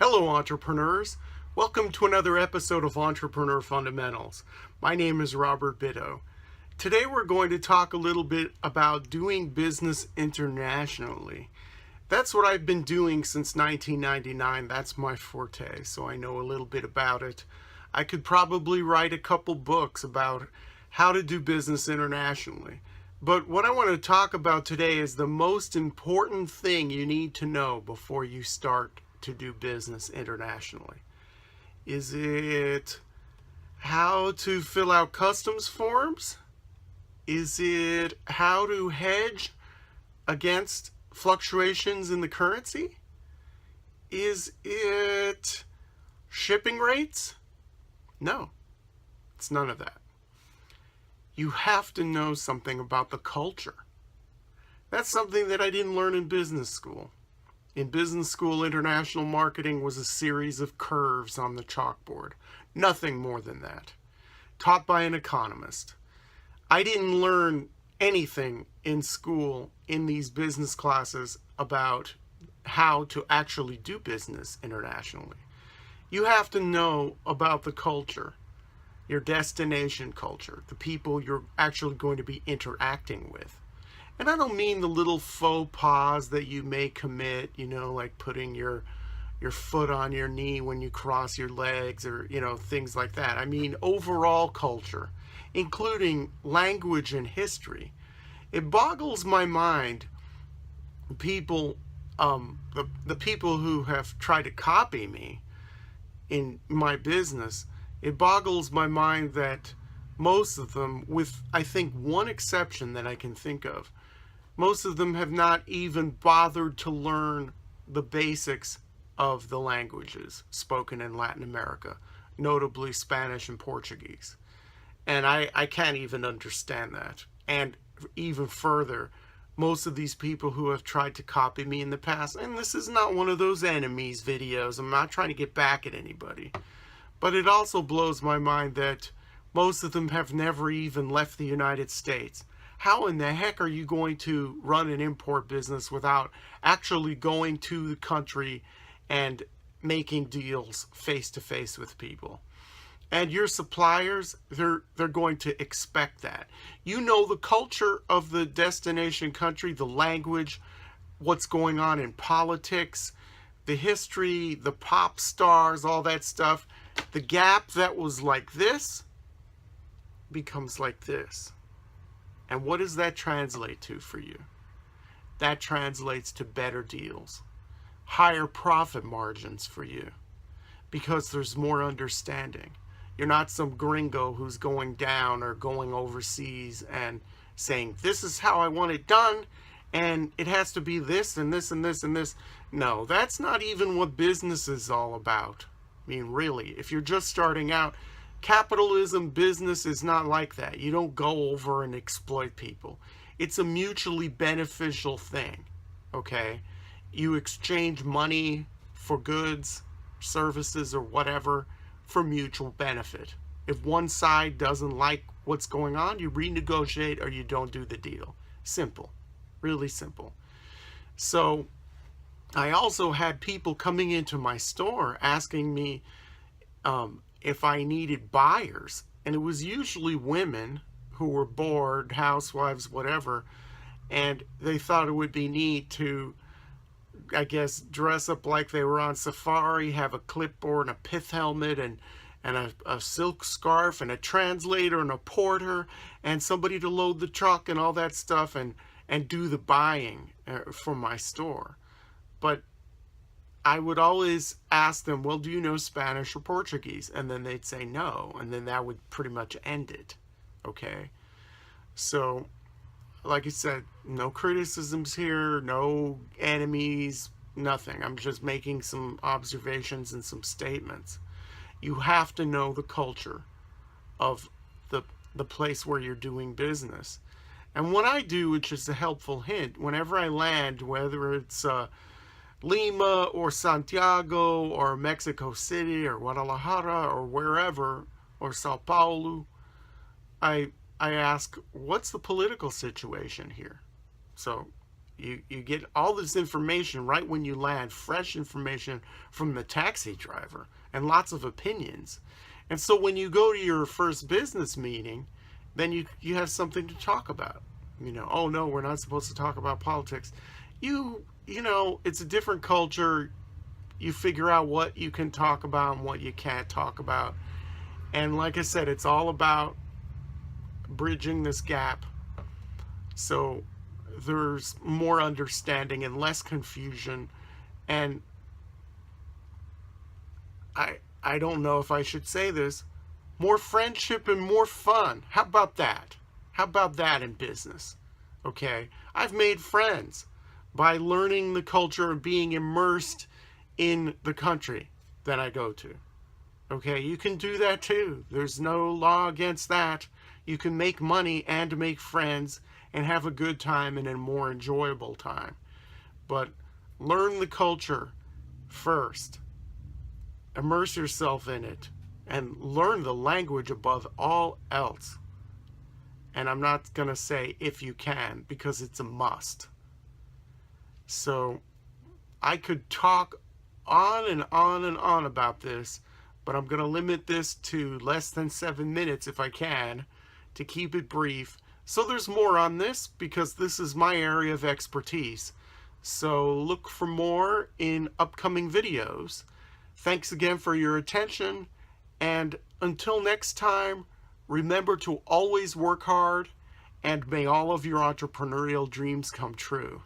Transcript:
Hello, entrepreneurs. Welcome to another episode of Entrepreneur Fundamentals. My name is Robert Bitto. Today we're going to talk a little bit about doing business internationally. That's what I've been doing since 1999. That's my forte, so I know a little bit about it. I could probably write a couple books about how to do business internationally. But what I want to talk about today is the most important thing you need to know before you start to do business internationally. Is it how to fill out customs forms? Is it how to hedge against fluctuations in the currency? Is it shipping rates? No, it's none of that. You have to know something about the culture. That's something that I didn't learn in business school. In business school, international marketing was a series of curves on the chalkboard. Nothing more than that. Taught by an economist. I didn't learn anything in school in these business classes about how to actually do business internationally. You have to know about the culture, your destination culture, the people you're actually going to be interacting with. And I don't mean the little faux pas that you may commit, like putting your foot on your knee when you cross your legs or, things like that. I mean overall culture, including language and history. It boggles my mind, the people who have tried to copy me in my business. It boggles my mind that most of them, with I think one exception that I can think of, most of them have not even bothered to learn the basics of the languages spoken in Latin America, notably Spanish and Portuguese. And I can't even understand that. And even further, most of these people who have tried to copy me in the past, and this is not one of those enemies videos, I'm not trying to get back at anybody, but it also blows my mind that most of them have never even left the United States. How in the heck are you going to run an import business without actually going to the country and making deals face to face with people? And your suppliers, they're going to expect that. You know the culture of the destination country, the language, what's going on in politics, the history, the pop stars, all that stuff. The gap that was like this becomes like this. And what does that translate to for you? That translates to better deals, higher profit margins for you, because there's more understanding. You're not some gringo who's going down or going overseas and saying, this is how I want it done, and it has to be this and this and this and this. No, that's not even what business is all about. I mean, really, if you're just starting out, capitalism business is not like that. You don't go over and exploit people. It's a mutually beneficial thing, okay? You exchange money for goods, services, or whatever for mutual benefit. If one side doesn't like what's going on, you renegotiate or you don't do the deal. Simple, really simple. So I also had people coming into my store asking me if I needed buyers. And it was usually women who were bored, housewives, whatever. And they thought it would be neat to, I guess, dress up like they were on safari, have a clipboard and a pith helmet and a silk scarf and a translator and a porter and somebody to load the truck and all that stuff and do the buying for my store. But I would always ask them, well, do you know Spanish or Portuguese? And then they'd say no, and then that would pretty much end it, okay? So, like I said, no criticisms here, no enemies, nothing. I'm just making some observations and some statements. You have to know the culture of the place where you're doing business. And what I do, which is a helpful hint, whenever I land, whether it's Lima or Santiago or Mexico City or Guadalajara or wherever, or Sao Paulo, I ask, what's the political situation here? So You get all this information right when you land, fresh information from the taxi driver, and lots of opinions. And so when you go to your first business meeting, then you have something to talk about. Oh no, we're not supposed to talk about politics. It's a different culture. You figure out what you can talk about and what you can't talk about. And like I said, it's all about bridging this gap so there's more understanding and less confusion. And I don't know if I should say this, more friendship and more fun. How about that? How about that in business? Okay, I've made friends by learning the culture and being immersed in the country that I go to. Okay, you can do that too. There's no law against that. You can make money and make friends and have a good time and a more enjoyable time. But learn the culture first. Immerse yourself in it and learn the language above all else. And I'm not going to say if you can, because it's a must. So I could talk on and on and on about this, but I'm going to limit this to less than 7 minutes if I can, to keep it brief. So there's more on this because this is my area of expertise. So look for more in upcoming videos. Thanks again for your attention, and until next time, remember to always work hard, and may all of your entrepreneurial dreams come true.